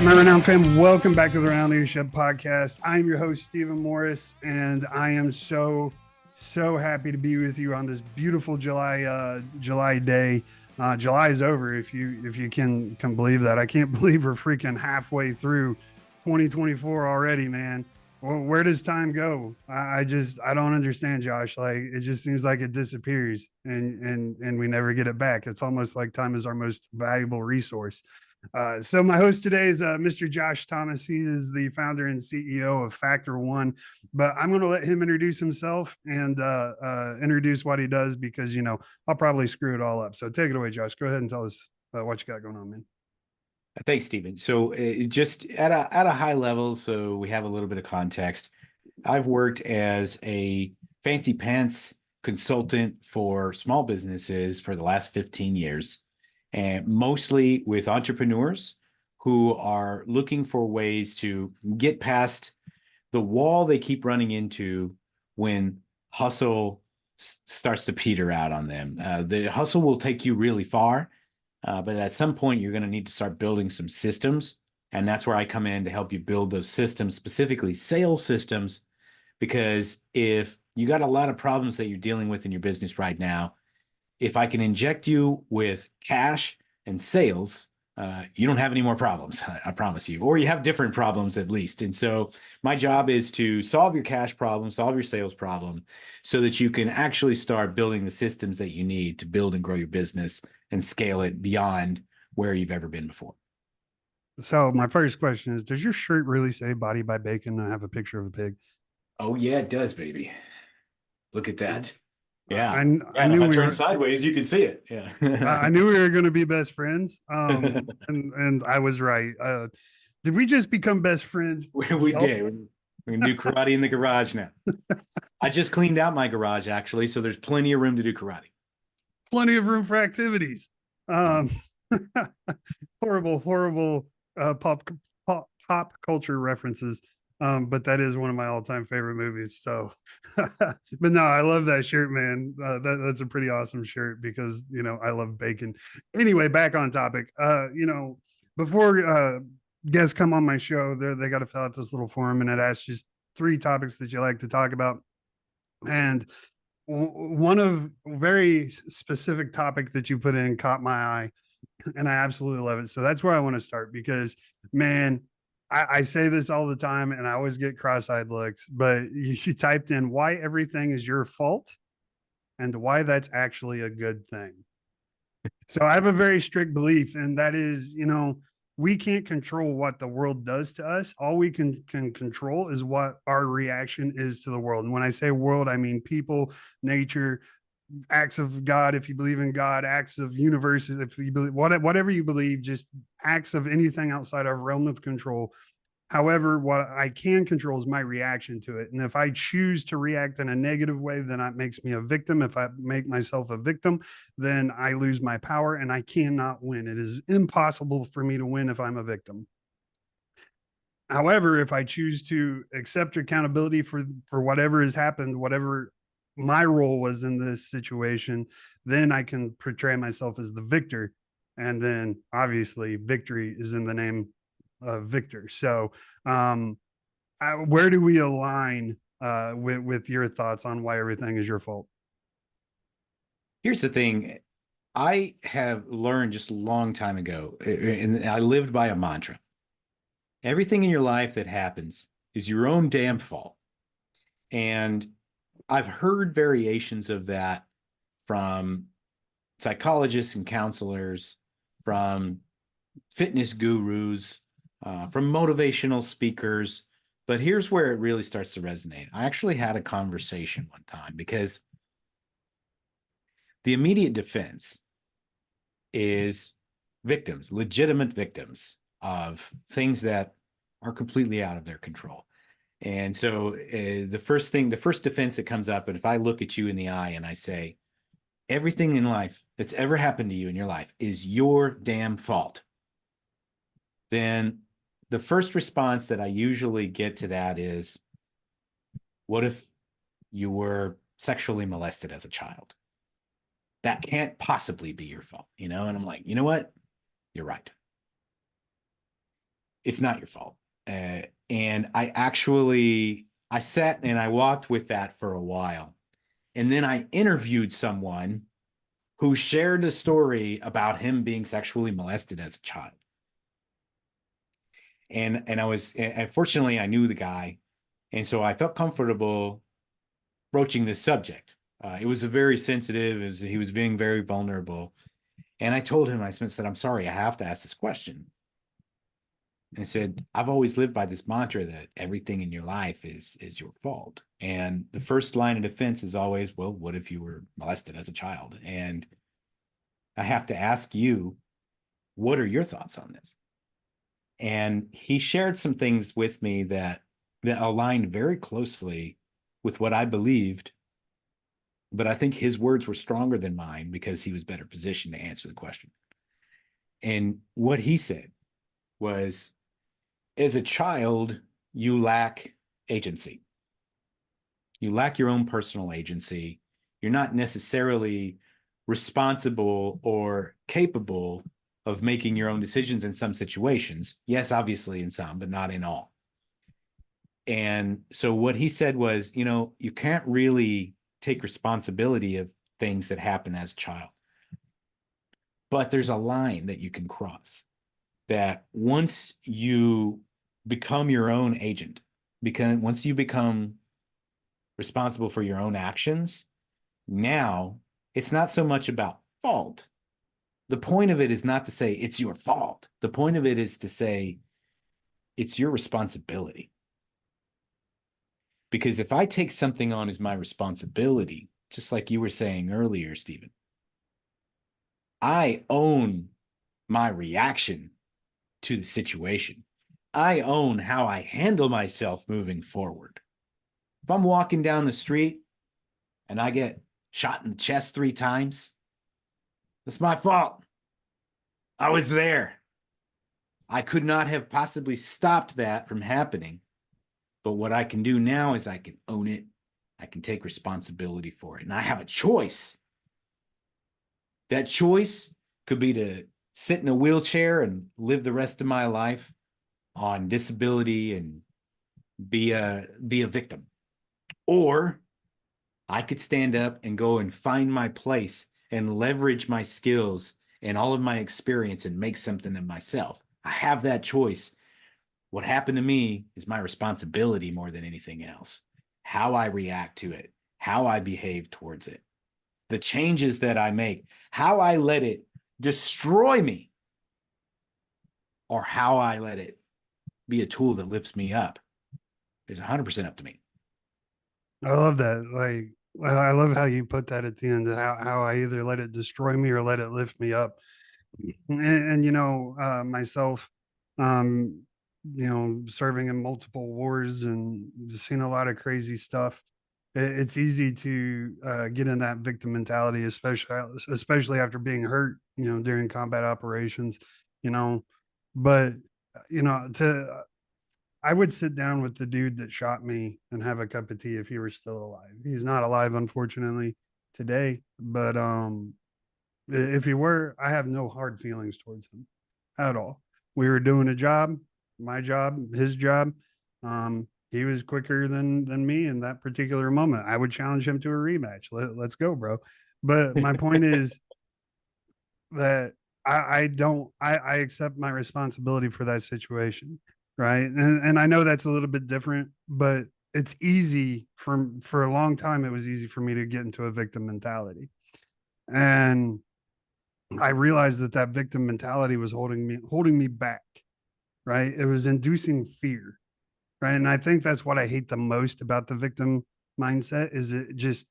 right, my renowned fam, welcome back to the Renowned Leadership Podcast. I'm your host, Stephen Morris, and I am so happy to be with you on this beautiful July day. July is over, if you can believe that. I can't believe we're freaking halfway through 2024 already, man. Well, where does time go? I don't understand, Josh. Like, it just seems like it disappears and we never get it back. It's almost like time is our most valuable resource. So my host today is Mr. Josh Thomas. He is the founder and CEO of Factor One, but I'm going to let him introduce himself and introduce what he does because, I'll probably screw it all up. So take it away, Josh. Go ahead and tell us what you got going on, man. Thanks, Stephen. So just at a high level, so we have a little bit of context. I've worked as a fancy pants consultant for small businesses for the last 15 years, and mostly with entrepreneurs who are looking for ways to get past the wall they keep running into when hustle starts to peter out on them. The hustle will take you really far. But at some point, you're going to need to start building some systems. And that's where I come in to help you build those systems, specifically sales systems. Because if you got a lot of problems that you're dealing with in your business right now, if I can inject you with cash and sales, you don't have any more problems, I promise you, or you have different problems at least. And so my job is to solve your cash problem, solve your sales problem, so that you can actually start building the systems that you need to build and grow your business and scale it beyond where you've ever been before. So my first question is, does your shirt really say "Body by Bacon" and have a picture of a pig? Oh yeah, it does, baby. Look at that. Yeah. I And if knew I we turn were sideways, you can see it. Yeah. I knew we were going to be best friends. And I was right. Did we just become best friends? We did. We can do karate in the garage now. I just cleaned out my garage, actually, so there's plenty of room to do karate. Plenty of room for activities. Um, horrible pop culture references. But that is one of my all-time favorite movies. So, but no, I love that shirt, man. That's a pretty awesome shirt because I love bacon. Anyway, back on topic. Before guests come on my show, they got to fill out this little form, and it asks just 3 topics that you like to talk about. And one of very specific topic that you put in caught my eye, and I absolutely love it. So that's where I want to start because, man, I say this all the time and I always get cross-eyed looks, but you typed in why everything is your fault and why that's actually a good thing. So I have a very strict belief, and that is, we can't control what the world does to us. All we can control is what our reaction is to the world. And when I say world, I mean people, nature, acts of God, if you believe in God, acts of universe, if you believe whatever you believe, just acts of anything outside our realm of control. However, what I can control is my reaction to it. And if I choose to react in a negative way, then that makes me a victim. If I make myself a victim, then I lose my power and I cannot win. It is impossible for me to win if I'm a victim. However, if I choose to accept accountability for whatever has happened, whatever my role was in this situation, then I can portray myself as the victor. And then obviously victory is in the name of Victor. So where do we align with your thoughts on why everything is your fault? Here's the thing. I have learned just a long time ago, and I lived by a mantra. Everything in your life that happens is your own damn fault. And I've heard variations of that from psychologists and counselors, from fitness gurus, from motivational speakers. But here's where it really starts to resonate. I actually had a conversation one time because the immediate defense is victims, legitimate victims of things that are completely out of their control. And so the first defense that comes up, and if I look at you in the eye and I say, everything in life that's ever happened to you in your life is your damn fault, then the first response that I usually get to that is, what if you were sexually molested as a child? That can't possibly be your fault, And I'm like, you know what? You're right. it's not your fault. And I sat and I walked with that for a while. And then I interviewed someone who shared a story about him being sexually molested as a child. And fortunately I knew the guy. And so I felt comfortable broaching this subject. It was a very sensitive, he was being very vulnerable. And I told him, I said, I'm sorry, I have to ask this question. And I said, I've always lived by this mantra that everything in your life is your fault. And the first line of defense is always, well, what if you were molested as a child? And I have to ask you, what are your thoughts on this? And he shared some things with me that aligned very closely with what I believed, but I think his words were stronger than mine because he was better positioned to answer the question. And what he said was, as a child, you lack agency. You lack your own personal agency. You're not necessarily responsible or capable of making your own decisions in some situations. Yes, obviously in some, but not in all. And so what he said was, you can't really take responsibility of things that happen as a child. But there's a line that you can cross, that once you become your own agent, because once you become responsible for your own actions, now it's not so much about fault. The point of it is not to say it's your fault. The point of it is to say it's your responsibility. Because if I take something on as my responsibility, just like you were saying earlier, Stephen, I own my reaction to the situation. I own how I handle myself moving forward. If I'm walking down the street and I get shot in the chest 3 times, that's my fault. I was there. I could not have possibly stopped that from happening. But what I can do now is I can own it. I can take responsibility for it. And I have a choice. That choice could be to sit in a wheelchair and live the rest of my life on disability and be a victim. Or I could stand up and go and find my place and leverage my skills and all of my experience and make something of myself. I have that choice. What happened to me is my responsibility more than anything else. How I react to it, how I behave towards it, the changes that I make, how I let it destroy me, or how I let it be a tool that lifts me up is 100% up to me. I love that. Like, I love how you put that at the end, how I either let it destroy me or let it lift me up. And myself, um, serving in multiple wars and just seeing a lot of crazy stuff. It's easy to get in that victim mentality, especially after being hurt, during combat operations, you know. But to I would sit down with the dude that shot me and have a cup of tea if he were still alive. He's not alive, unfortunately, today. But if he were, I have no hard feelings towards him at all. We were doing a job, my job, his job. He was quicker than me in that particular moment. I would challenge him to a rematch. Let's go, bro. But my point is that I don't I accept my responsibility for that situation, right? And I know that's a little bit different, but it's easy for a long time. It was easy for me to get into a victim mentality, and I realized that victim mentality was holding me back, right? It was inducing fear, right? And I think that's what I hate the most about the victim mindset is it just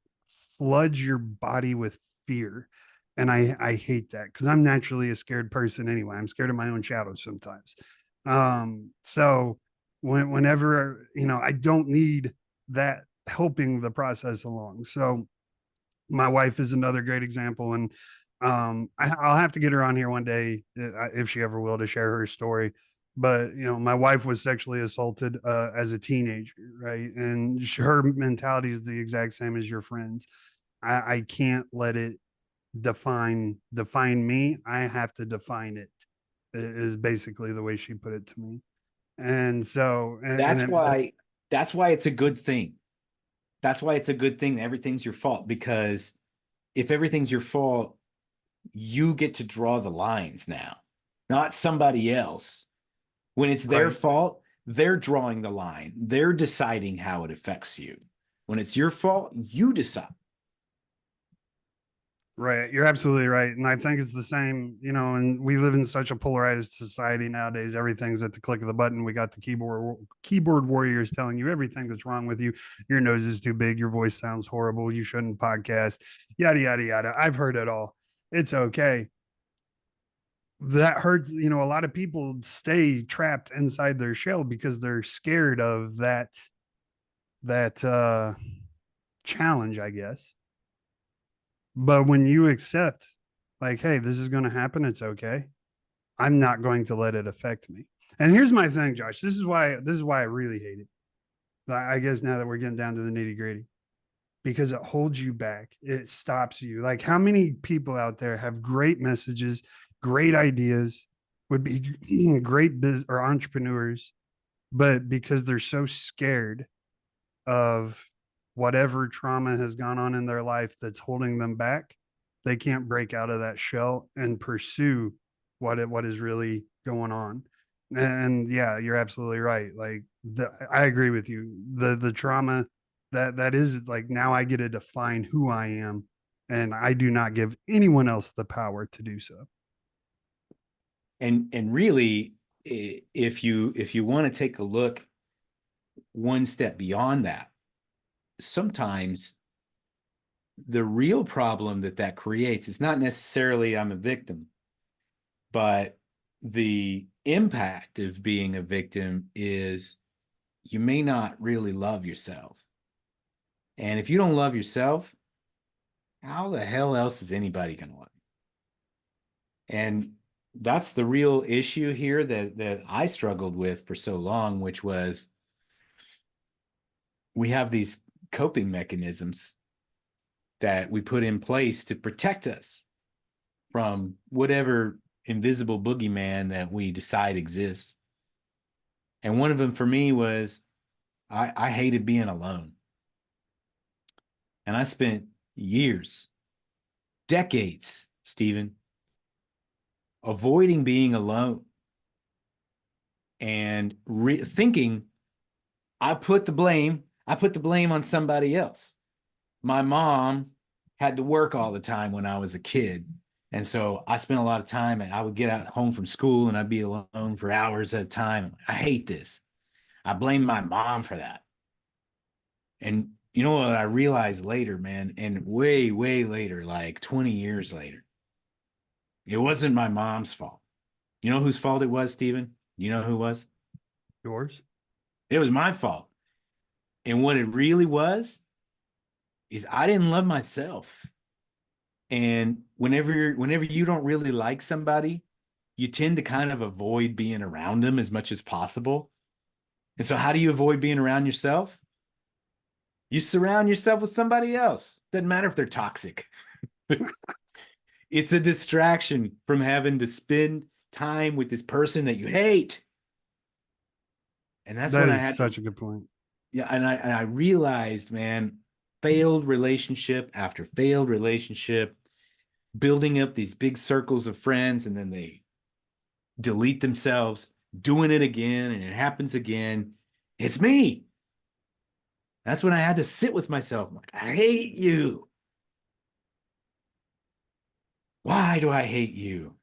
floods your body with fear. And I hate that because I'm naturally a scared person anyway. I'm scared of my own shadows sometimes. So whenever I don't need that helping the process along. So my wife is another great example, and I'll have to get her on here one day if she ever will to share her story. But my wife was sexually assaulted as a teenager, right? And her mentality is the exact same as your friends. I can't let it define me. I have to define it. Is basically the way she put it to me. And so, That's why it's a good thing. That's why it's a good thing that everything's your fault, because if everything's your fault, you get to draw the lines now, not somebody else. When it's their right. fault, they're drawing the line. They're deciding how it affects you. When it's your fault, you decide. Right. You're absolutely right. And I think it's the same, and we live in such a polarized society nowadays. Everything's at the click of the button. We got the keyboard warriors telling you everything that's wrong with you. Your nose is too big, your voice sounds horrible, you shouldn't podcast, yada yada yada. I've heard it all. It's okay. That hurts, a lot of people stay trapped inside their shell because they're scared of that challenge, I guess. But when you accept, like, hey, this is going to happen, it's okay. I'm not going to let it affect me. And here's my thing, Josh. This is why I really hate it. I guess now that we're getting down to the nitty gritty, because it holds you back. It stops you. Like, how many people out there have great messages, great ideas, would be great biz or entrepreneurs, but because they're so scared of whatever trauma has gone on in their life that's holding them back, they can't break out of that shell and pursue what is really going on. And yeah, you're absolutely right. Like, I agree with you. The trauma that is, like, now I get to define who I am, and I do not give anyone else the power to do so. And really, if you want to take a look one step beyond that, sometimes the real problem that creates is not necessarily I'm a victim, but the impact of being a victim is you may not really love yourself. And if you don't love yourself, how the hell else is anybody going to love you? And that's the real issue here that I struggled with for so long, which was we have these coping mechanisms that we put in place to protect us from whatever invisible boogeyman that we decide exists. And one of them for me was I hated being alone. And I spent years, decades, Stephen, avoiding being alone and thinking I put the blame on somebody else. My mom had to work all the time when I was a kid. And so I spent a lot of time, and I would get out home from school and I'd be alone for hours at a time. I hate this. I blame my mom for that. And you know what I realized later, man, and way, way later, like 20 years later, it wasn't my mom's fault. You know whose fault it was, Stephen? You know who it was? Yours? It was my fault. And what it really was is I didn't love myself. And whenever you don't really like somebody, you tend to kind of avoid being around them as much as possible. And so how do you avoid being around yourself? You surround yourself with somebody else. Doesn't matter if they're toxic. It's a distraction from having to spend time with this person that you hate. And that's That when I is had to, such a good point. yeah, and I realized, man, failed relationship after failed relationship, building up these big circles of friends, and then they delete themselves, doing it again, and it happens again. It's me. That's when I had to sit with myself. I'm like, I hate you. Why do I hate you?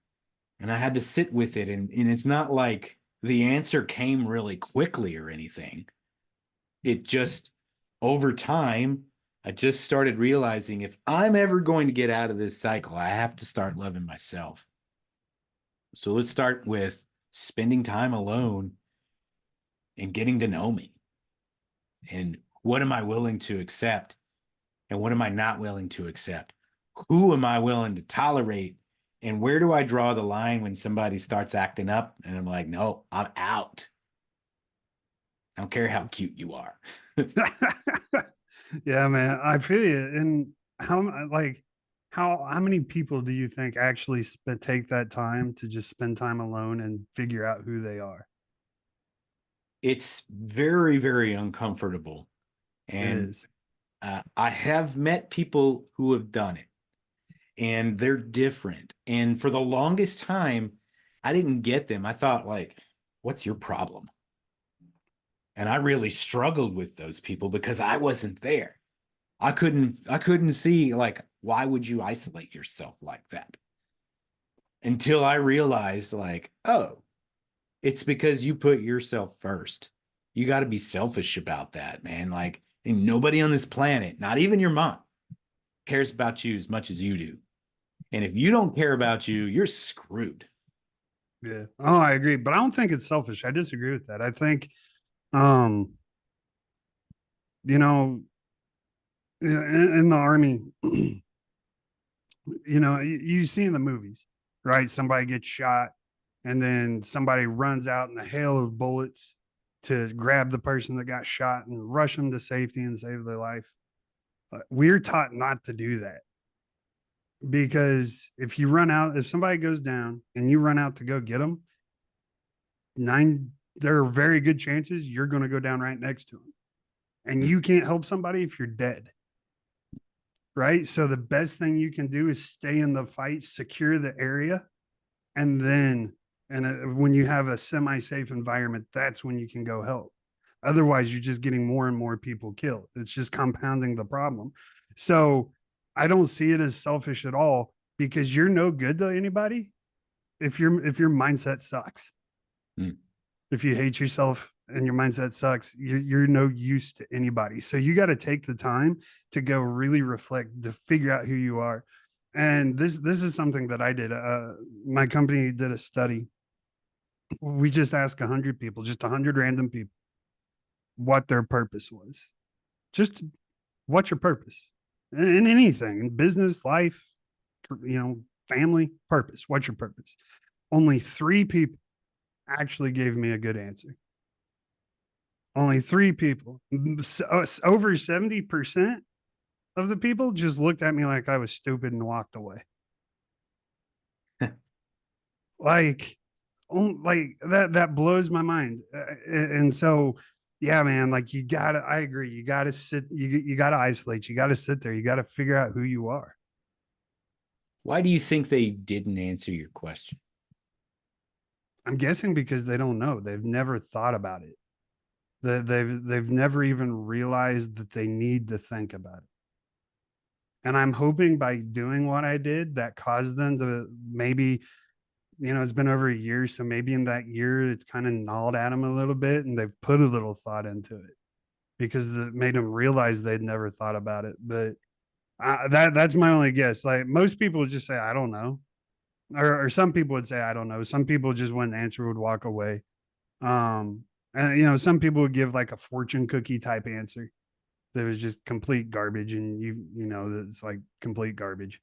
And I had to sit with it. And it's not like the answer came really quickly or anything. It just, over time, I just started realizing if I'm ever going to get out of this cycle, I have to start loving myself. So let's start with spending time alone and getting to know me. And what am I willing to accept? And what am I not willing to accept? Who am I willing to tolerate? And where do I draw the line when somebody starts acting up? And I'm like, no, I'm out. I don't care how cute you are. Yeah, man, I feel you. And how many people do you think actually take that time to just spend time alone and figure out who they are? it's very, very uncomfortable. It And is. I have met people who have done it, and they're different. And for the longest time, I didn't get them. I thought, like, what's your problem? And I really struggled with those people because I wasn't there. I couldn't see, like, why would you isolate yourself like that? Until I realized, like, oh, it's because you put yourself first. You got to be selfish about that, man. Like, and nobody on this planet, not even your mom, cares about you as much as you do. And if you don't care about you, you're screwed. Yeah. Oh, I agree, but I don't think it's selfish. I disagree with that. I think, um, you know, in the army, you see in the movies, right? Somebody gets shot, and then somebody runs out in a hail of bullets to grab the person that got shot and rush them to safety and save their life. We're taught not to do that, because if somebody goes down and you run out to go get them, there are very good chances you're going to go down right next to them, and Hmm. you can't help somebody if you're dead. Right. So the best thing you can do is stay in the fight, secure the area, and then, when you have a semi-safe environment, that's when you can go help. Otherwise, you're just getting more and more people killed. It's just compounding the problem. So I don't see it as selfish at all, because you're no good to anybody if your mindset sucks. Hmm. If you hate yourself and your mindset sucks, you're no use to anybody. So you got to take the time to go really reflect, to figure out who you are. And this is something that I did. My company did a study. We just asked 100 people, just 100 random people, what their purpose was. Just, what's your purpose in anything, in business, life, family, purpose. What's your purpose? Only 3 people actually gave me a good answer. Only 3 people. Over 70% of the people just looked at me like I was stupid and walked away. Like, like that blows my mind. And so, yeah, man, like, I agree. You gotta you gotta isolate. You gotta sit there. You gotta figure out who you are. Why do you think they didn't answer your question? I'm guessing because they don't know. They've never thought about it. They've never even realized that they need to think about it. And I'm hoping by doing what I did, that caused them to maybe, it's been over a year. So maybe in that year, it's kind of gnawed at them a little bit, and they've put a little thought into it, because it made them realize they'd never thought about it. But that's my only guess. Like, most people would just say, I don't know. Or some people would say, I don't know. Some people just wouldn't answer, would walk away. Um, and, some people would give like a fortune cookie type answer that was just complete garbage. And that's like complete garbage.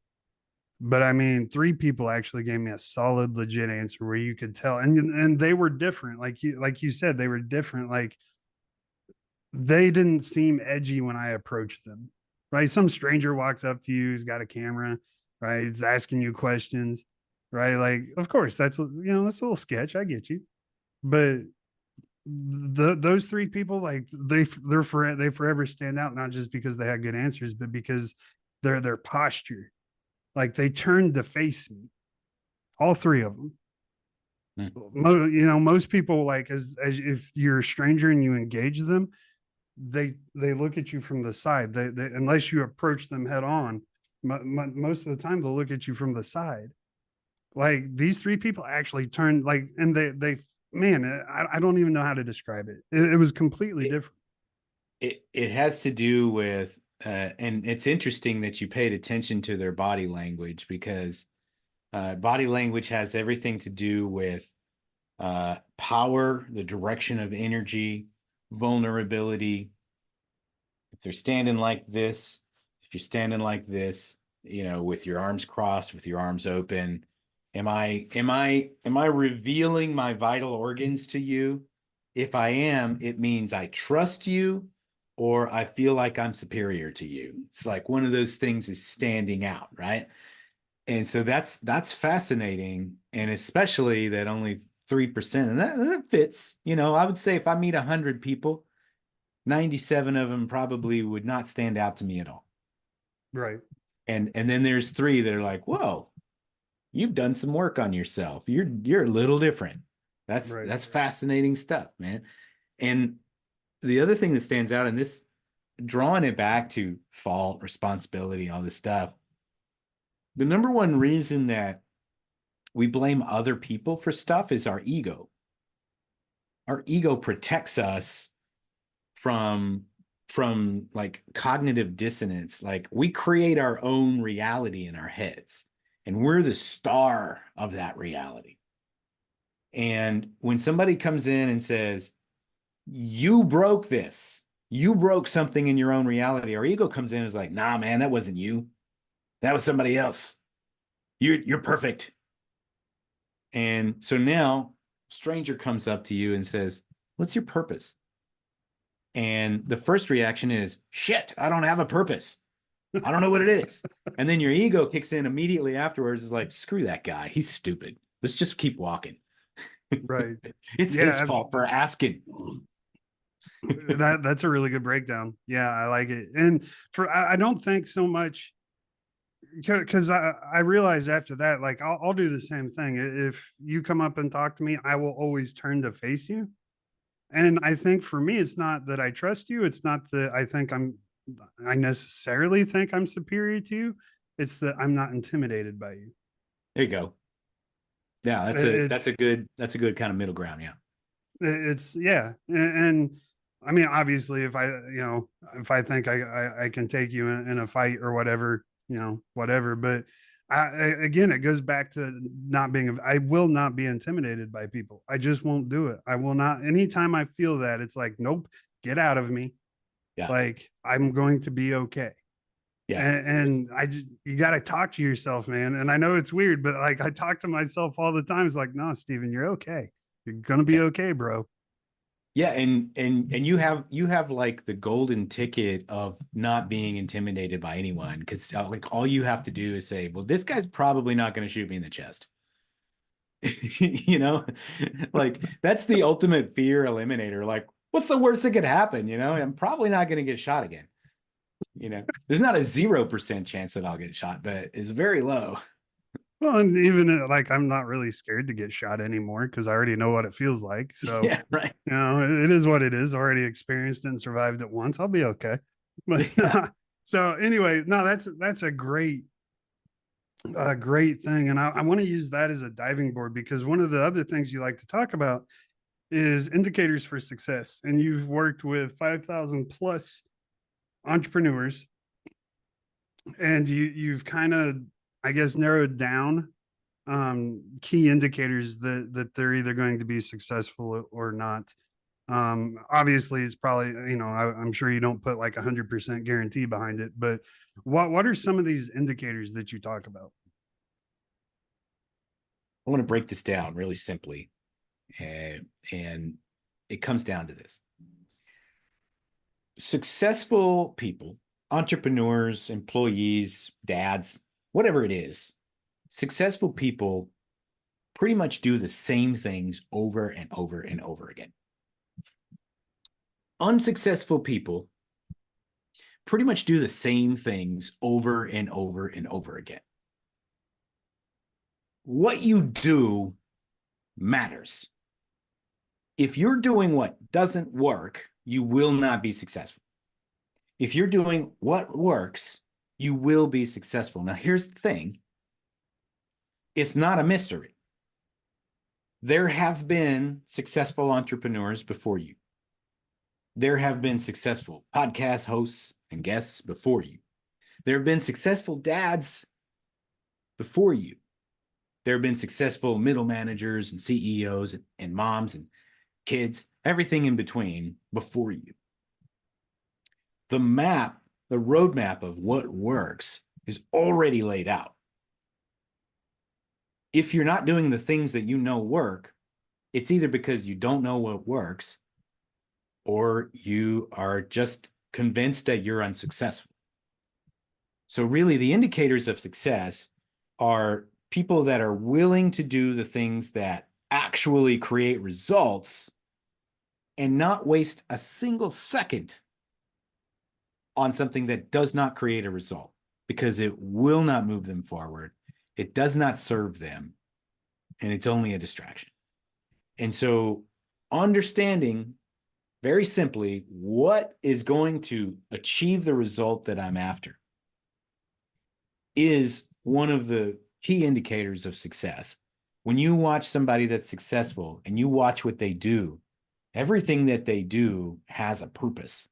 But I mean, 3 people actually gave me a solid, legit answer where you could tell, and they were different. Like you said, they were different. Like, they didn't seem edgy when I approached them. Right, some stranger walks up to you, he's got a camera, right? He's asking you questions, right? Like, of course, that's a little sketch. I get you, but those 3 people, like, they forever stand out, not just because they had good answers, but because their posture. Like, they turned to face me, all 3 of them. Hmm. Most people, like, as if you're a stranger and you engage them, they look at you from the side. They unless you approach them head on, most of the time they'll look at you from the side. Like, these 3 people actually turned, like, and they man, I don't even know how to describe it. It was completely It, different. it has to do with, and it's interesting that you paid attention to their body language, because body language has everything to do with power, the direction of energy, vulnerability. If they're standing like this, if you're standing like this, with your arms crossed, with your arms open, am I revealing my vital organs to you? If I am, it means I trust you, or I feel like I'm superior to you. It's like one of those things is standing out, right? And so that's fascinating, and especially that only 3%. And that fits. You know, I would say if I meet 100 people, 97 of them probably would not stand out to me at all. Right. And then there's 3 that are like, whoa, you've done some work on yourself. You're a little different. Right. That's fascinating stuff, man. And the other thing that stands out in this, drawing it back to fault, responsibility, all this stuff, the number one reason that we blame other people for stuff is our ego. Our ego protects us from like cognitive dissonance. Like we create our own reality in our heads, and we're the star of that reality. And when somebody comes in and says, you broke this, you broke something in your own reality, our ego comes in and is like, nah, man, that wasn't you. That was somebody else. You're perfect. And so now a stranger comes up to you and says, what's your purpose? And the first reaction is, shit, I don't have a purpose. I don't know what it is. And then your ego kicks in immediately afterwards, is like, screw that guy. He's stupid. Let's just keep walking. Right. It's his fault for asking. That's a really good breakdown. Yeah, I like it. And I don't think so much, because I realized after that, like I'll do the same thing. If you come up and talk to me, I will always turn to face you. And I think for me, it's not that I trust you. It's not that I necessarily think I'm superior to you. It's that I'm not intimidated by you. There you go. Yeah, It's that's a good kind of middle ground. Yeah. it's yeah. And I mean, obviously, if I think I can take you in a fight or whatever, whatever. But again, it goes back to not being, I will not be intimidated by people. I just won't do it. I will not. Anytime I feel that, it's like, nope, get out of me. Yeah. Like, I'm going to be okay. Yeah. And you got to talk to yourself, man. And I know it's weird, but like, I talk to myself all the time. It's like, no, Steven, you're okay. You're going to be okay, bro. Yeah, and you have like the golden ticket of not being intimidated by anyone, because like all you have to do is say, well, this guy's probably not going to shoot me in the chest. You know, like that's the ultimate fear eliminator. Like, what's the worst that could happen? You know, I'm probably not going to get shot again. You know, there's not a 0% chance that I'll get shot, but it's very low. Well, and even like, I'm not really scared to get shot anymore because I already know what it feels like. So, Yeah, right. it is what it is. Already experienced and survived it once. I'll be okay. But Yeah. so anyway, no, that's a great thing. And I want to use that as a diving board, because one of the other things you like to talk about is indicators for success. And you've worked with 5,000 plus entrepreneurs, and you've kind of, I guess, narrowed down key indicators that they're either going to be successful or not. Obviously it's probably, I'm sure you don't put like 100% guarantee behind it, but what are some of these indicators that you talk about? I want to break this down really simply, and it comes down to this: successful people, entrepreneurs, employees, dads, whatever it is, successful people pretty much do the same things over and over and over again. Unsuccessful people pretty much do the same things over and over and over again. What you do matters. If you're doing what doesn't work, you will not be successful. If you're doing what works, you will be successful. Now, here's the thing. It's not a mystery. There have been successful entrepreneurs before you. There have been successful podcast hosts and guests before you. There have been successful dads before you. There have been successful middle managers and CEOs and moms and kids, everything in between before you. The roadmap of what works is already laid out. If you're not doing the things that you know work, it's either because you don't know what works, or you are just convinced that you're unsuccessful. So really, the indicators of success are people that are willing to do the things that actually create results and not waste a single second on something that does not create a result, because it will not move them forward. It does not serve them, and it's only a distraction. And so understanding very simply what is going to achieve the result that I'm after is one of the key indicators of success. When you watch somebody that's successful and you watch what they do, everything that they do has a purpose.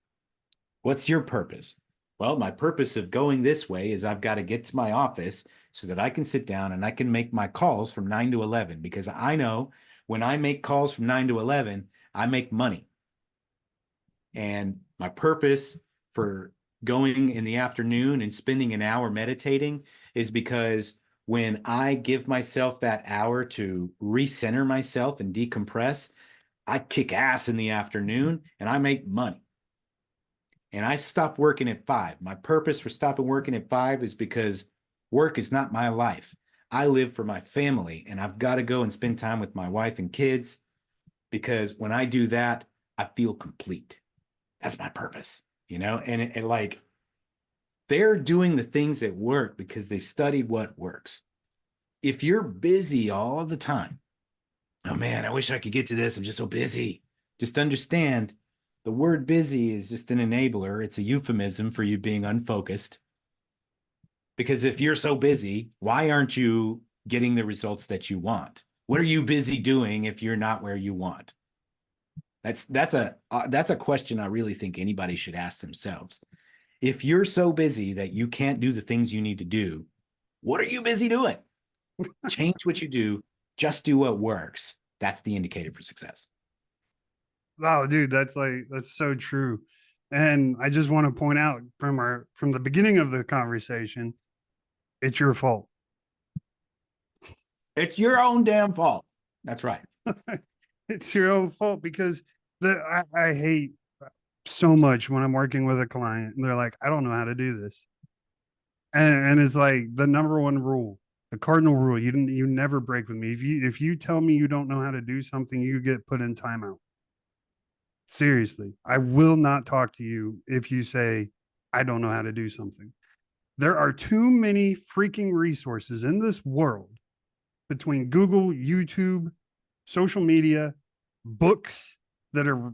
What's your purpose? Well, my purpose of going this way is I've got to get to my office so that I can sit down and I can make my calls from 9 to 11, because I know when I make calls from 9 to 11, I make money. And my purpose for going in the afternoon and spending an hour meditating is because when I give myself that hour to recenter myself and decompress, I kick ass in the afternoon and I make money. And I stop working at 5. My purpose for stopping working at 5 is because work is not my life. I live for my family, and I've got to go and spend time with my wife and kids, because when I do that, I feel complete. That's my purpose, and like, they're doing the things that work because they've studied what works. If you're busy all the time, oh man, I wish I could get to this. I'm just so busy. Just understand the word busy is just an enabler. It's a euphemism for you being unfocused. Because if you're so busy, why aren't you getting the results that you want? What are you busy doing if you're not where you want? That's a question I really think anybody should ask themselves. If you're so busy that you can't do the things you need to do, what are you busy doing? Change what you do. Just do what works. That's the indicator for success. Oh, dude, that's so true. And I just want to point out from the beginning of the conversation, it's your fault. It's your own damn fault. That's right. It's your own fault, because I hate so much when I'm working with a client and they're like, I don't know how to do this. And it's like the number one rule, the cardinal rule. You never break with me. If you tell me you don't know how to do something, you get put in timeout. Seriously, I will not talk to you if you say I don't know how to do something. There are too many freaking resources in this world, between Google, YouTube, social media, books, that are,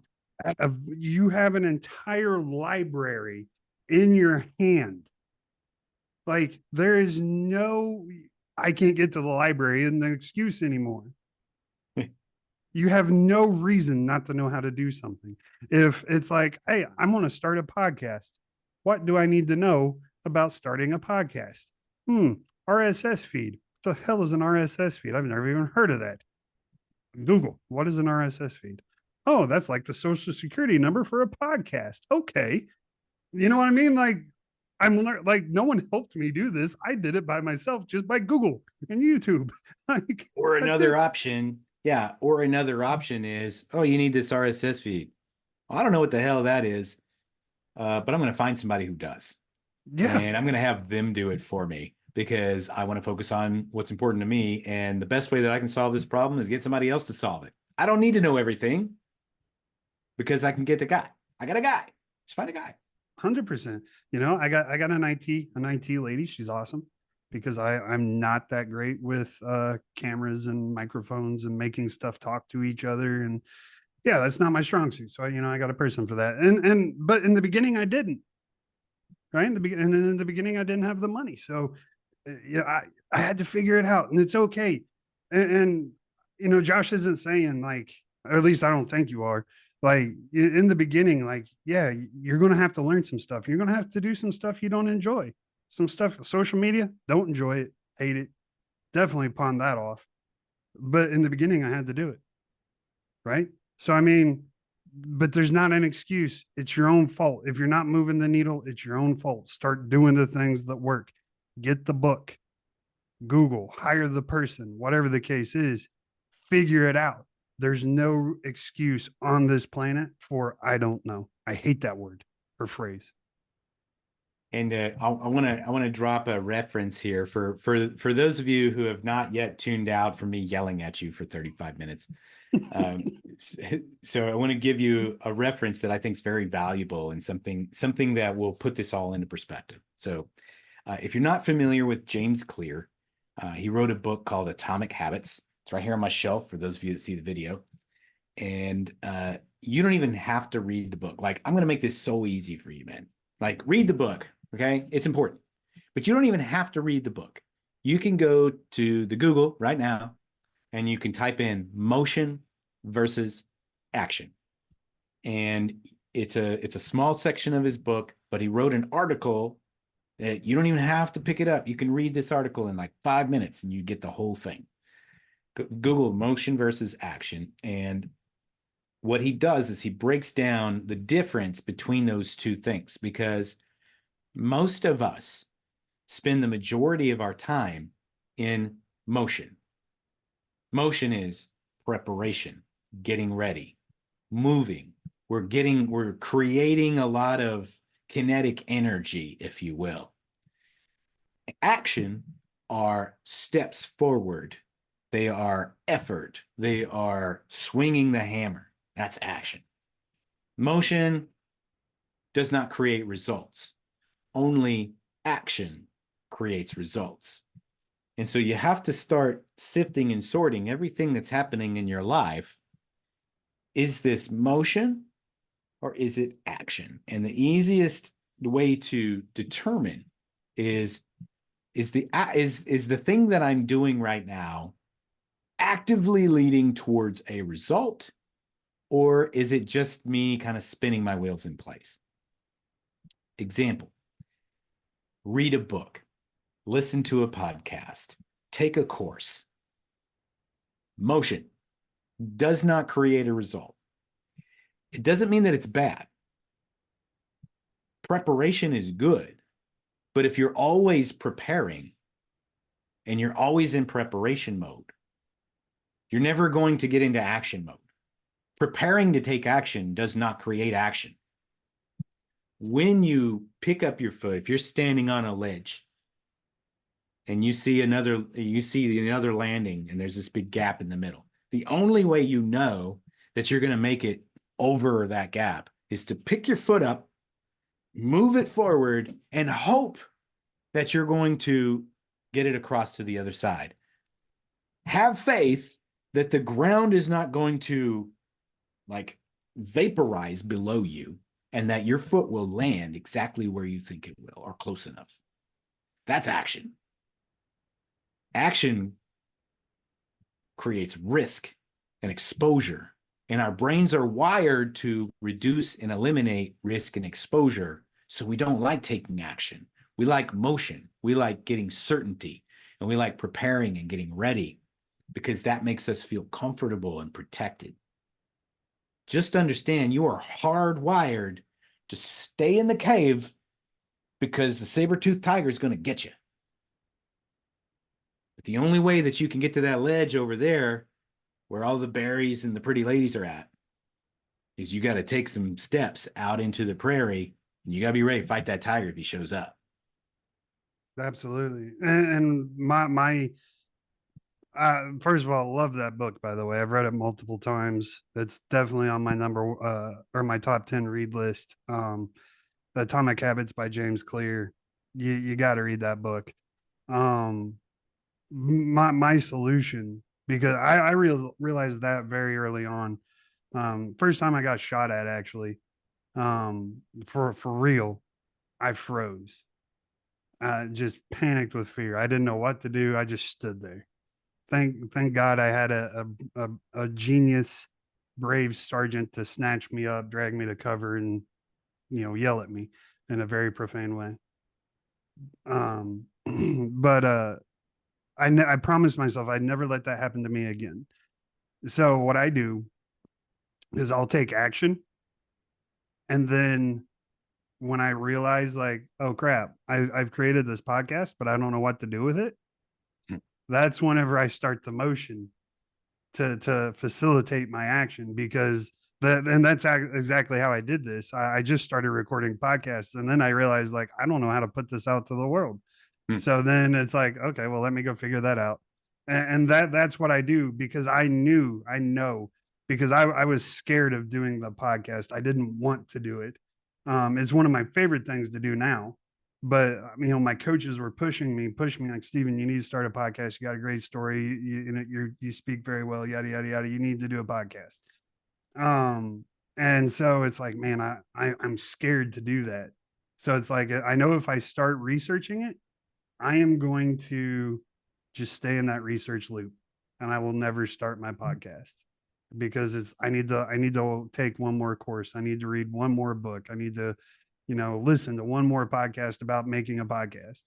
you have an entire library in your hand. Like, there is no, I can't get to the library and the excuse anymore. You have no reason not to know how to do something. If it's like, hey, I'm going to start a podcast, what do I need to know about starting a podcast? RSS feed. What the hell is an RSS feed? I've never even heard of that. Google, what is an RSS feed? Oh, that's like the social security number for a podcast. Okay. You know what I mean? Like, like, no one helped me do this. I did it by myself, just by Google and YouTube. Like, Or that's another it. option. Yeah. Or another option is, oh, you need this RSS feed. Well, I don't know what the hell that is, but I'm going to find somebody who does. Yeah. And I'm going to have them do it for me, because I want to focus on what's important to me. And the best way that I can solve this problem is get somebody else to solve it. I don't need to know everything, because I can get the guy. I got a guy. Just find a guy. 100%. I got an IT lady. She's awesome, because I'm not that great with cameras and microphones and making stuff talk to each other. And yeah, that's not my strong suit. So I got a person for that. But in the beginning I didn't. Right? In the beginning I didn't have the money. So yeah, I had to figure it out, and it's okay. And Josh isn't saying, like, or at least I don't think you are, like, in the beginning, like, yeah, you're going to have to learn some stuff. You're going to have to do some stuff you don't enjoy. Some stuff, social media, don't enjoy it, hate it. Definitely pawn that off. But in the beginning, I had to do it. Right. So, I mean, but there's not an excuse. It's your own fault. If you're not moving the needle, it's your own fault. Start doing the things that work. Get the book, Google, hire the person, whatever the case is, figure it out. There's no excuse on this planet for I don't know. I hate that word or phrase. And I want to drop a reference here for those of you who have not yet tuned out from me yelling at you for 35 minutes. Um, so I want to give you a reference that I think is very valuable and something that will put this all into perspective. So if you're not familiar with James Clear, he wrote a book called Atomic Habits. It's right here on my shelf for those of you that see the video. And you don't even have to read the book. Like, I'm going to make this so easy for you, man. Like, read the book, okay? It's important. But you don't even have to read the book. You can go to the Google right now and you can type in motion versus action. And it's a small section of his book, but he wrote an article that you don't even have to pick it up. You can read this article in like 5 minutes and you get the whole thing. Google motion versus action. And what he does is he breaks down the difference between those two things, because most of us spend the majority of our time in motion. Motion is preparation, getting ready, moving. We're creating a lot of kinetic energy, if you will. Action are steps forward. They are effort. They are swinging the hammer. That's action. Motion does not create results. Only action creates results. And so you have to start sifting and sorting everything that's happening in your life. Is this motion or is it action? And the easiest way to determine is the thing that I'm doing right now actively leading towards a result, or is it just me kind of spinning my wheels in place? Example: read a book, listen to a podcast, take a course. Motion does not create a result. It doesn't mean that it's bad. Preparation is good, but if you're always preparing and you're always in preparation mode, you're never going to get into action mode. Preparing to take action does not create action. When you pick up your foot, if you're standing on a ledge and you see another landing and there's this big gap in the middle, the only way you know that you're going to make it over that gap is to pick your foot up, move it forward, and hope that you're going to get it across to the other side. Have faith that the ground is not going to like vaporize below you and that your foot will land exactly where you think it will or close enough. That's action. Action creates risk and exposure, and our brains are wired to reduce and eliminate risk and exposure. So we don't like taking action. We like motion. We like getting certainty, and we like preparing and getting ready because that makes us feel comfortable and protected. Just understand you are hardwired to stay in the cave because the saber-toothed tiger is going to get you. But the only way that you can get to that ledge over there where all the berries and the pretty ladies are at is you got to take some steps out into the prairie, and you got to be ready to fight that tiger if he shows up. Absolutely. And my first of all, love that book, by the way. I've read it multiple times. It's definitely on my or my top 10 read list. The Atomic Habits by James Clear. You got to read that book. My solution, because I realized that very early on. First time I got shot at, actually, for real, I froze. Just panicked with fear. I didn't know what to do. I just stood there. Thank God I had a genius, brave sergeant to snatch me up, drag me to cover, and yell at me in a very profane way. But I promised myself I'd never let that happen to me again. So what I do is I'll take action, and then when I realize, like, oh crap, I've created this podcast, but I don't know what to do with it. That's whenever I start the motion to facilitate my action, because And that's exactly how I did this. I just started recording podcasts, and then I realized like I don't know how to put this out to the world. Hmm. So then it's like, okay, well, let me go figure that out. And that's what I do because I know, because I was scared of doing the podcast. I didn't want to do it. It's one of my favorite things to do now. But my coaches were pushing me like, Steven, you need to start a podcast. You got a great story. You speak very well, yada, yada, yada. You need to do a podcast. And so it's like, man, I'm scared to do that. So it's like, I know if I start researching it, I am going to just stay in that research loop, and I will never start my podcast because I need to take one more course. I need to read one more book. I need to, listen to one more podcast about making a podcast.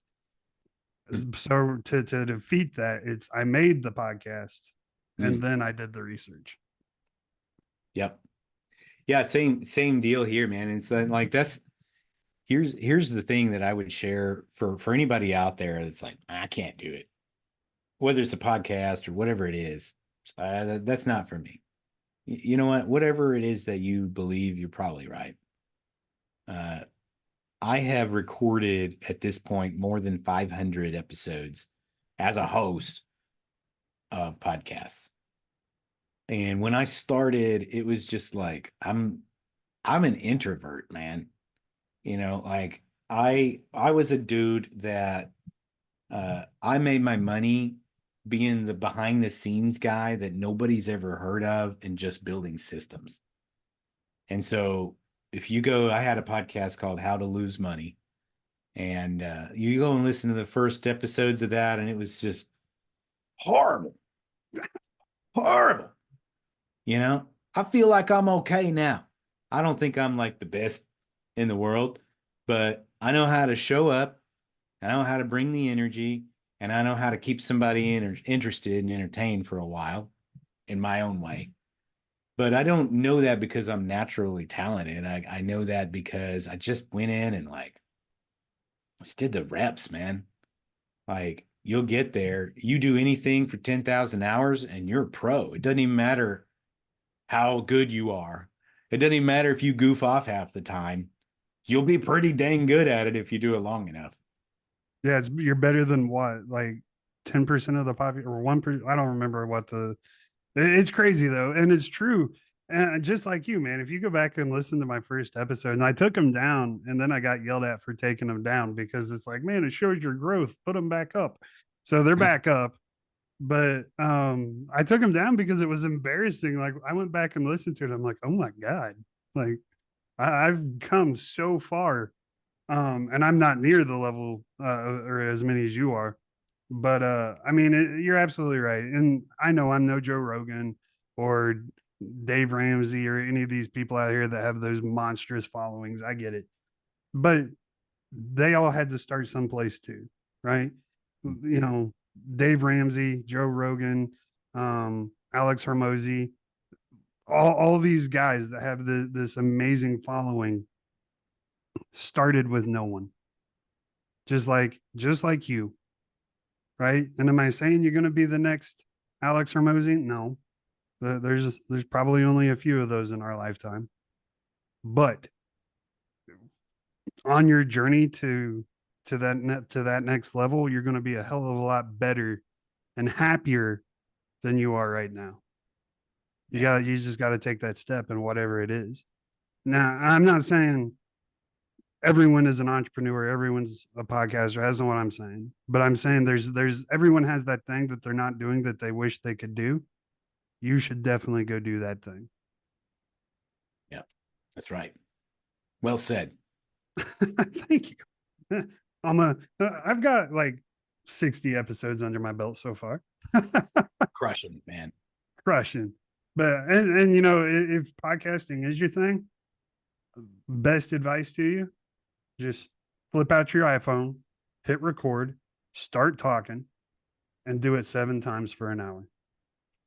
So to defeat that, I made the podcast and Mm. then I did the research. Yep. Yeah, same deal here, man. It's like here's the thing that I would share for anybody out there that's like, I can't do it, whether it's a podcast or whatever it is. That's not for me. You know what? Whatever it is that you believe, you're probably right. Uh, I have recorded at this point more than 500 episodes as a host of podcasts. And when I started, it was just like I'm an introvert, man. Like I was a dude that I made my money being the behind the scenes guy that nobody's ever heard of and just building systems. And so if you go, I had a podcast called How to Lose Money. And you go and listen to the first episodes of that, and it was just horrible, horrible. I feel like I'm okay now. I don't think I'm like the best in the world, but I know how to show up. I know how to bring the energy, and I know how to keep somebody interested and entertained for a while in my own way. But I don't know that because I'm naturally talented. I know that because I just went in and like just did the reps, man. Like you'll get there. You do anything for 10,000 hours and you're a pro. It doesn't even matter how good you are. It doesn't even matter if you goof off half the time. You'll be pretty dang good at it if you do it long enough. Yeah, you're better than what, like 10% of the population or 1%. I don't remember what it's crazy though. And it's true. And just like you, man, if you go back and listen to my first episode, and I took them down and then I got yelled at for taking them down because it's like, man, it shows your growth. Put them back up. So they're back up. But I took them down because it was embarrassing. Like I went back and listened to it. I'm like, oh my God. Like I've come so far. And I'm not near the level or as many as you are. But you're absolutely right. And I know I'm no Joe Rogan or Dave Ramsey or any of these people out here that have those monstrous followings. I get it. But they all had to start someplace too, right? Dave Ramsey, Joe Rogan, Alex Hermosi, all these guys that have this amazing following started with no one. Just like you, right? And am I saying you're going to be the next Alex Hermosi? No. There's probably only a few of those in our lifetime. But on your journey to that next level, you're going to be a hell of a lot better and happier than you are right now. You just got to take that step in whatever it is. Now, I'm not saying everyone is an entrepreneur, everyone's a podcaster. That's not what I'm saying. But I'm saying there's everyone has that thing that they're not doing that they wish they could do. You should definitely go do that thing. Yeah, that's right. Well said. Thank you. I've got like 60 episodes under my belt so far. Crushing, man. Crushing. But and if podcasting is your thing, best advice to you, just flip out your iPhone, hit record, start talking, and do it 7 times for an hour.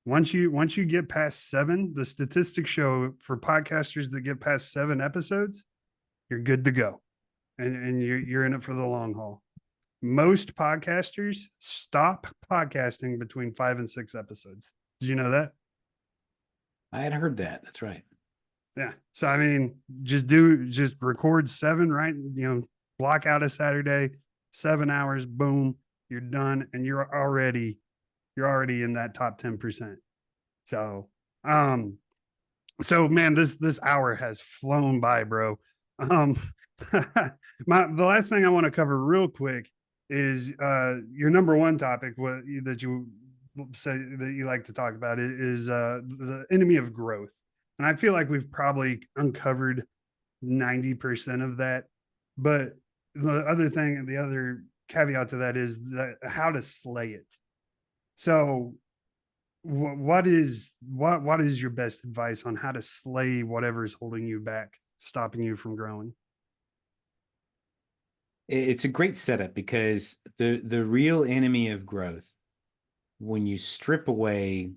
Once you get past 7, the statistics show for podcasters that get past 7 episodes, you're good to go. And you're in it for the long haul. Most podcasters stop podcasting between 5 and 6 episodes. Did you know that? I had heard that. That's right. Yeah. So I mean, just record seven, right? Block out a Saturday, 7 hours, boom, you're done, and you're already in that top 10%. So um so man, this hour has flown by, bro. Um the last thing I want to cover real quick is your number one topic, that you say that you like to talk about, is the enemy of growth. And I feel like we've probably uncovered 90% of that. But the other caveat to that is that how to slay it. So what is your best advice on how to slay whatever is holding you back, stopping you from growing? It's a great setup because the real enemy of growth, when you strip away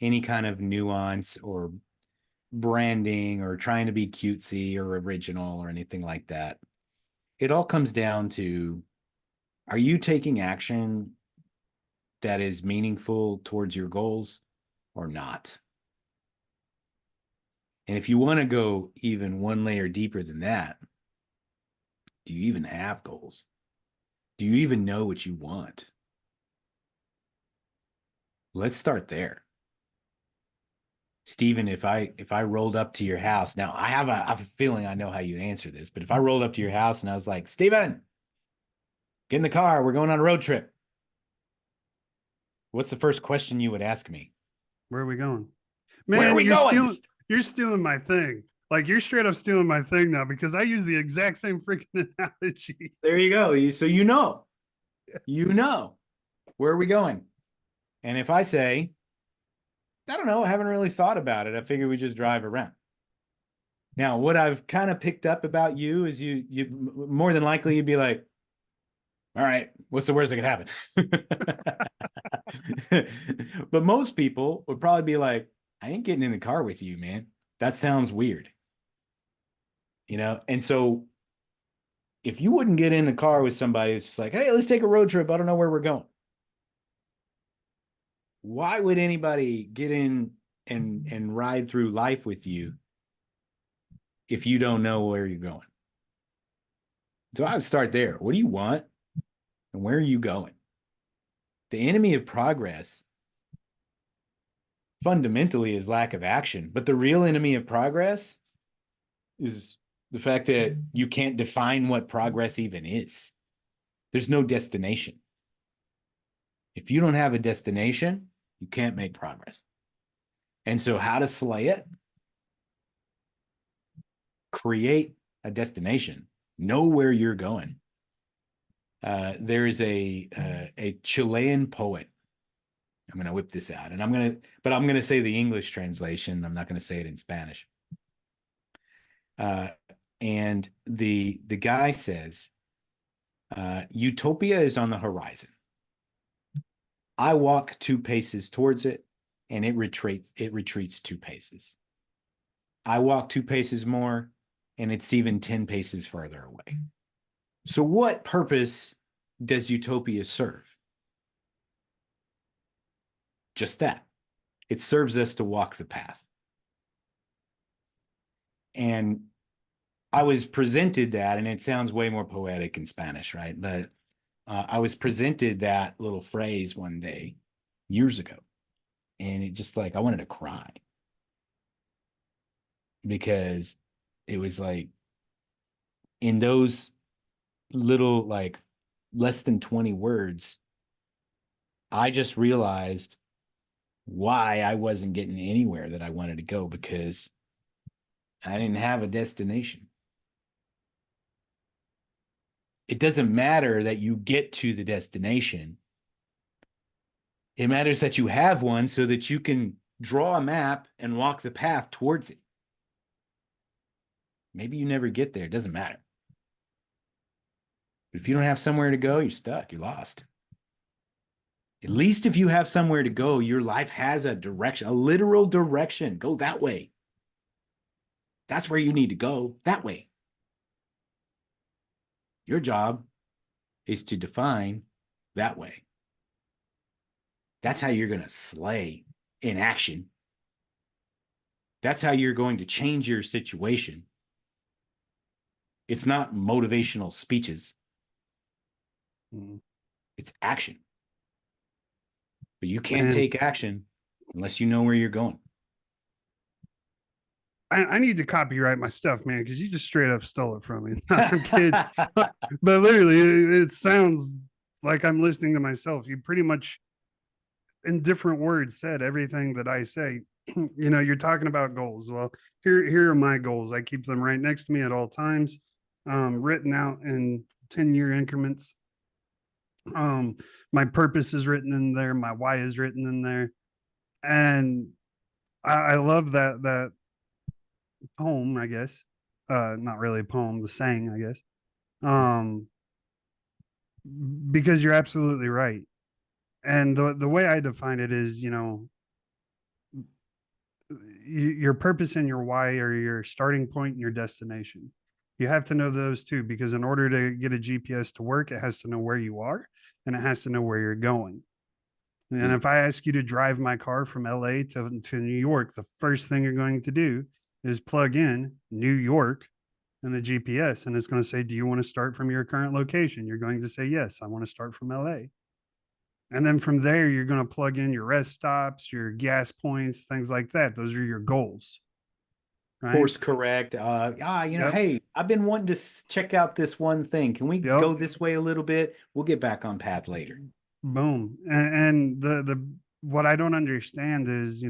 any kind of nuance or branding or trying to be cutesy or original or anything like that, it all comes down to, are you taking action that is meaningful towards your goals or not? And if you want to go even one layer deeper than that, do you even have goals? Do you even know what you want? Let's start there. Stephen, if I rolled up to your house, now I have a feeling I know how you'd answer this, but if I rolled up to your house and I was like, Stephen, get in the car, we're going on a road trip, what's the first question you would ask me? Where are we going? Where are Man, we you're going? stealing you're stealing my thing. Like, you're straight up stealing my thing now, because I use the exact same freaking analogy. There you go. So you know, where are we going? And if I say, I don't know, I haven't really thought about it, I figure we just drive around. Now, what I've kind of picked up about you is you more than likely you'd be like, all right, what's the worst that could happen? But most people would probably be like, I ain't getting in the car with you, man. That sounds weird. And so if you wouldn't get in the car with somebody that's just like, hey, let's take a road trip, I don't know where we're going, why would anybody get in and ride through life with you if you don't know where you're going? So I would start there. What do you want and where are you going? The enemy of progress fundamentally is lack of action, but the real enemy of progress is the fact that you can't define what progress even is. There's no destination. If you don't have a destination, you can't make progress. And so how to slay it? Create a destination. Know where you're going. There's a Chilean poet. I'm going to whip this out, and I'm going to say the English translation. I'm not going to say it in Spanish. And the guy says, utopia is on the horizon. I walk 2 paces towards it, and it retreats 2 paces. I walk 2 paces more, and it's even 10 paces further away. So what purpose does utopia serve? Just that. It serves us to walk the path. And I was presented that, and it sounds way more poetic in Spanish, right? But I was presented that little phrase one day years ago, and it just like, I wanted to cry, because it was like, in those little, like, less than 20 words, I just realized why I wasn't getting anywhere that I wanted to go, because I didn't have a destination. It doesn't matter that you get to the destination. It matters that you have one so that you can draw a map and walk the path towards it. Maybe you never get there. It doesn't matter. But if you don't have somewhere to go, you're stuck. You're lost. At least if you have somewhere to go, your life has a direction, a literal direction. Go that way. That's where you need to go, that way. Your job is to define that way. That's how you're going to slay inaction. That's how you're going to change your situation. It's not motivational speeches, Mm. it's action. But you can't Man, take action unless you know where you're going. I need to copyright my stuff, man, because you just straight up stole it from me. I'm kidding. But literally, it sounds like I'm listening to myself. You pretty much, in different words, said everything that I say. You're talking about goals. Well, here are my goals. I keep them right next to me at all times, written out in 10-year increments. My purpose is written in there. My why is written in there. And I love that poem, I guess. Not really a poem, the saying, I guess. Um, because you're absolutely right. And the way I define it is, your purpose and your why are your starting point and your destination. You have to know those two, because in order to get a GPS to work, it has to know where you are and it has to know where you're going. And if I ask you to drive my car from LA to New York, the first thing you're going to do is plug in New York in the GPS, and it's going to say, do you want to start from your current location? You're going to say, yes, I want to start from LA. And then from there, you're going to plug in your rest stops, your gas points, things like that. Those are your goals, right? Course correct. Yep. Hey, I've been wanting to check out this one thing. Can we Yep. go this way a little bit? We'll get back on path later. Boom. And the what I don't understand is,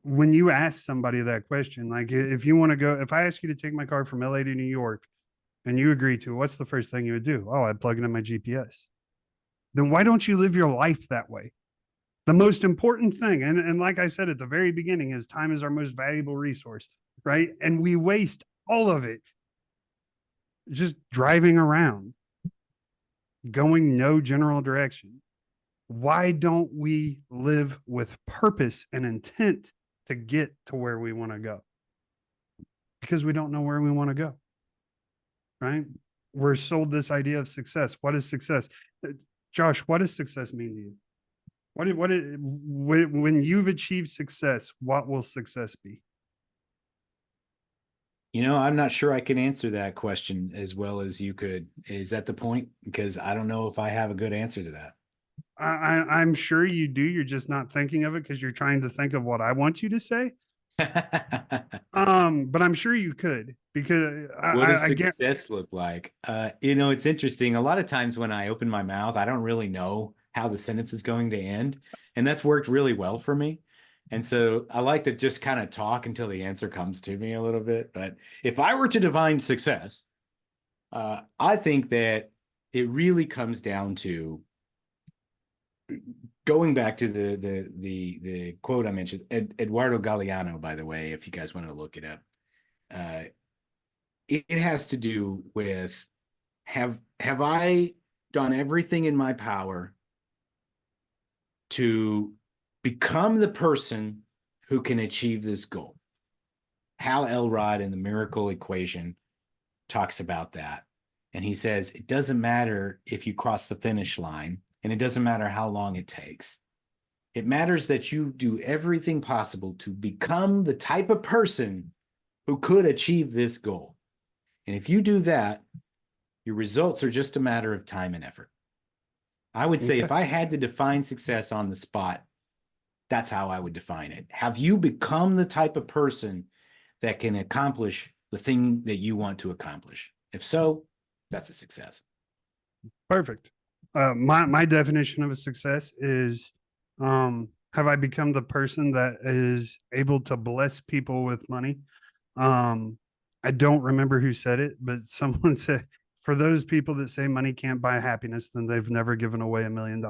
when you ask somebody that question, like if you want to go, if I ask you to take my car from LA to New York and you agree to, what's the first thing you would do? Oh, I'd plug it in my GPS. Then why don't you live your life that way? The most important thing, and like I said at the very beginning, is time is our most valuable resource, right? And we waste all of it just driving around, going no general direction. Why don't we live with purpose and intent to get to where we want to go? Because we don't know where we want to go, right? We're sold this idea of success. What is success? Josh, what does success mean to you? When you've achieved success, what will success be? I'm not sure I can answer that question as well as you could. Is that the point? Because I don't know if I have a good answer to that. I'm sure you do. You're just not thinking of it because you're trying to think of what I want you to say. But I'm sure you could, because What does I get success look like? It's interesting. A lot of times when I open my mouth, I don't really know how the sentence is going to end. And that's worked really well for me. And so I like to just kind of talk until the answer comes to me a little bit. But if I were to define success, I think that it really comes down to going back to the quote I mentioned, Eduardo Galeano, by the way, if you guys want to look it up. It has to do with have I done everything in my power to become the person who can achieve this goal? Hal Elrod in the Miracle Equation talks about that. And he says, it doesn't matter if you cross the finish line, and it doesn't matter how long it takes. It matters that you do everything possible to become the type of person who could achieve this goal. And if you do that, your results are just a matter of time and effort. I would say okay. if I had to define success on the spot, that's how I would define it. Have you become the type of person that can accomplish the thing that you want to accomplish? If so, that's a success. Perfect. My definition of a success is, have I become the person that is able to bless people with money? Um, I don't remember who said it, but someone said, for those people that say money can't buy happiness, then they've never given away $1 million.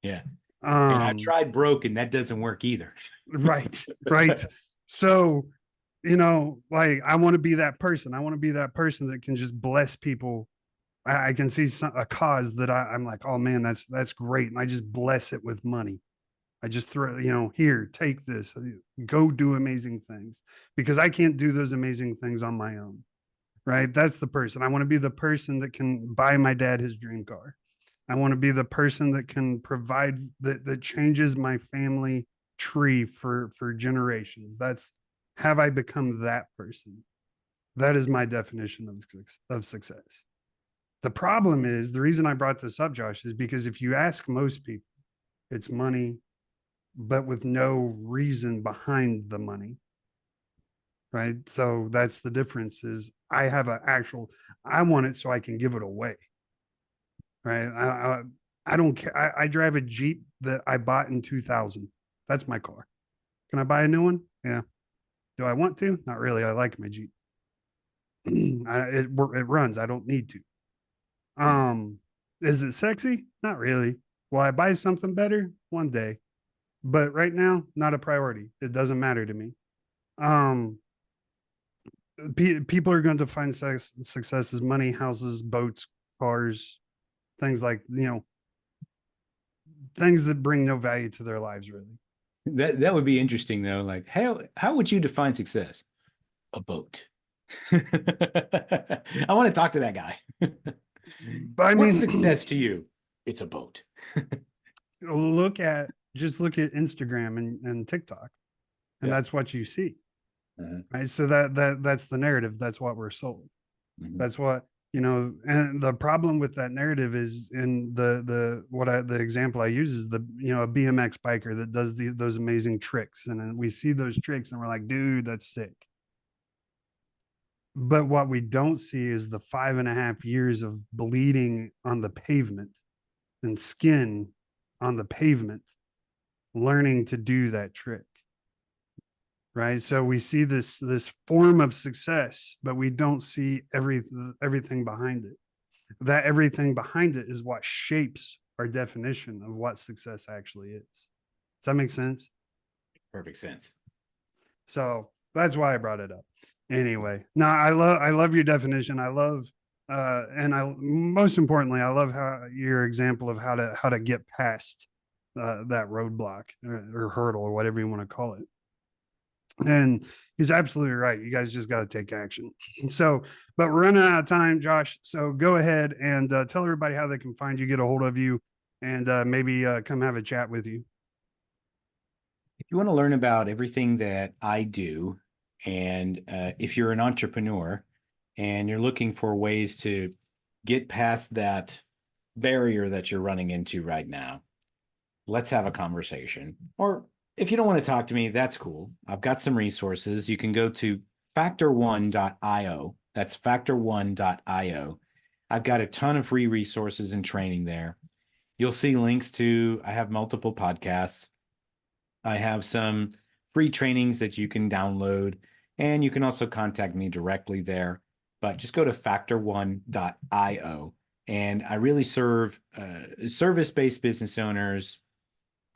Yeah. And I've Um, tried broke, and that doesn't work either. right, right. So, like I want to be that person. I want to be that person that can just bless people. I can see a cause that I'm like, oh man, that's great, and I just bless it with money. I just throw, here, take this, go do amazing things, because I can't do those amazing things on my own. Right? That's the person. I want to be the person that can buy my dad his dream car. I want to be the person that can provide that changes my family tree for generations. That's, have I become that person? That is my definition of success. The problem is, the reason I brought this up, Josh, is because if you ask most people, it's money, but with no reason behind the money. Right. So that's the difference. Is I have an actual, I want it so I can give it away. Right. I don't care. I drive a Jeep that I bought in 2000. That's my car. Can I buy a new one? Yeah. Do I want to? Not really. I like my Jeep. It runs. I don't need to. Is it sexy? Not really. Will I buy something better one day? But right now, not a priority. It doesn't matter to me. Um, People are going to find success as money, houses, boats, cars, things like, things that bring no value to their lives, really. That would be interesting though. Like, how would you define success? A boat. I want to talk to that guy. But I mean, what's success to you? It's a boat. Just look at Instagram and TikTok, and Yeah. that's what you see. Right. So that's the narrative. That's what we're sold. That's what, and the problem with that narrative is, in the example I use is, a BMX biker that does those amazing tricks. And then we see those tricks and we're like, dude, that's sick. But what we don't see is the 5.5 years of bleeding on the pavement and skin on the pavement, learning to do that trick. Right. So we see this form of success, but we don't see everything behind it. That everything behind it is what shapes our definition of what success actually is. Does that make sense? Perfect sense. So that's why I brought it up. Anyway, no, I love your definition. I love, and most importantly, I love how your example of how to get past that roadblock or hurdle or whatever you want to call it. And he's absolutely right. You guys just got to take action. So, but we're running out of time, Josh. So go ahead and tell everybody how they can find you, get a hold of you, and maybe come have a chat with you. If you want to learn about everything that I do, and if you're an entrepreneur and you're looking for ways to get past that barrier that you're running into right now, let's have a conversation. Or if you don't want to talk to me, that's cool. I've got some resources. You can go to factor1.io. That's factor1.io. I've got a ton of free resources and training there. You'll see links to, I have multiple podcasts. I have some free trainings that you can download, and you can also contact me directly there. But just go to factor1.io. And I really serve service-based business owners,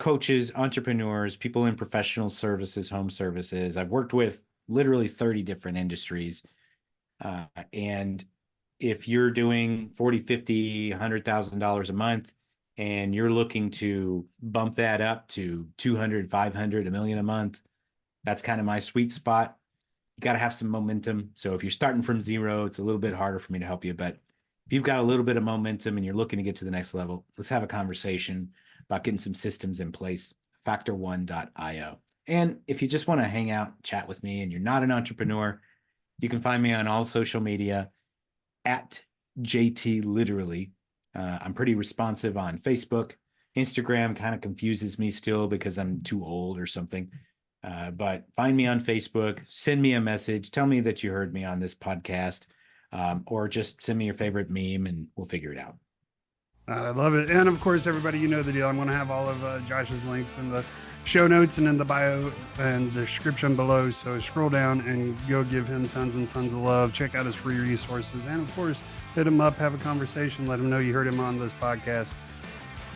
coaches, entrepreneurs, people in professional services, home services. I've worked with literally 30 different industries. And if you're doing $40, $50, $100,000 a month, and you're looking to bump that up to 200, 500, $1 million a month, that's kind of my sweet spot. You got to have some momentum. So if you're starting from zero, it's a little bit harder for me to help you. But if you've got a little bit of momentum and you're looking to get to the next level, let's have a conversation about getting some systems in place. Factor1.io. And if you just want to hang out, chat with me, and you're not an entrepreneur, you can find me on all social media at JT Literally. I'm pretty responsive on Facebook. Instagram kind of confuses me still because I'm too old or something. But find me on Facebook, send me a message, tell me that you heard me on this podcast, or just send me your favorite meme and we'll figure it out. I love it. And of course, everybody, you know the deal. I'm going to have all of Josh's links in the show notes and in the bio and description below. So scroll down and go give him tons and tons of love. Check out his free resources. And of course, hit him up, have a conversation, let him know you heard him on this podcast.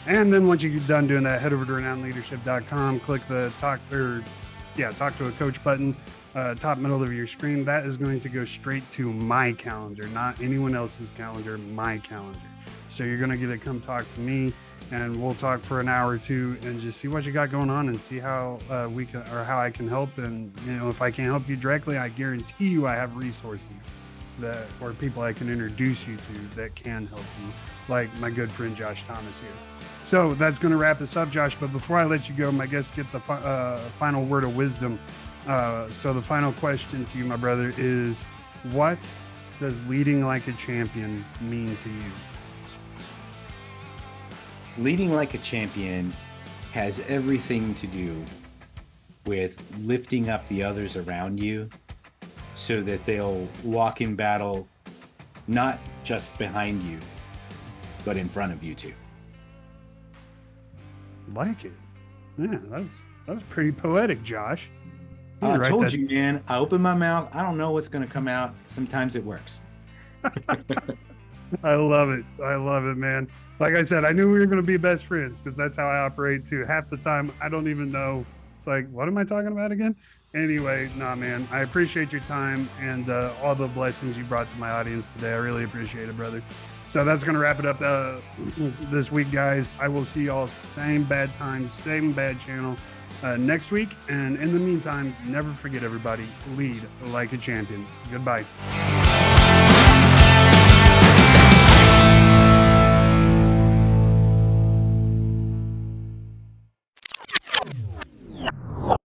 And then once you're done doing that, head over to renownedleadership.com, click the talk to a coach button, top middle of your screen. That is going to go straight to my calendar, not anyone else's calendar, my calendar. So you're going to get to come talk to me, and we'll talk for an hour or two and just see what you got going on and see how we can, or how I can help. And, if I can't help you directly, I guarantee you I have resources or people I can introduce you to that can help you, like my good friend Josh Thomas here. So that's going to wrap us up, Josh. But before I let you go, my guests get the final word of wisdom. So the final question to you, my brother, is what does leading like a champion mean to you? Leading like a champion has everything to do with lifting up the others around you so that they'll walk in battle not just behind you, but in front of you too. Like it. Yeah, that was pretty poetic, Josh. I told you, man. I open my mouth. I don't know what's going to come out. Sometimes it works. I love it. I love it, man. Like I said, I knew we were going to be best friends because that's how I operate too. Half the time, I don't even know. It's like, what am I talking about again? Anyway, nah, man, I appreciate your time and all the blessings you brought to my audience today. I really appreciate it, brother. So that's going to wrap it up this week, guys. I will see y'all same bad time, same bad channel next week. And in the meantime, never forget, everybody, lead like a champion. Goodbye.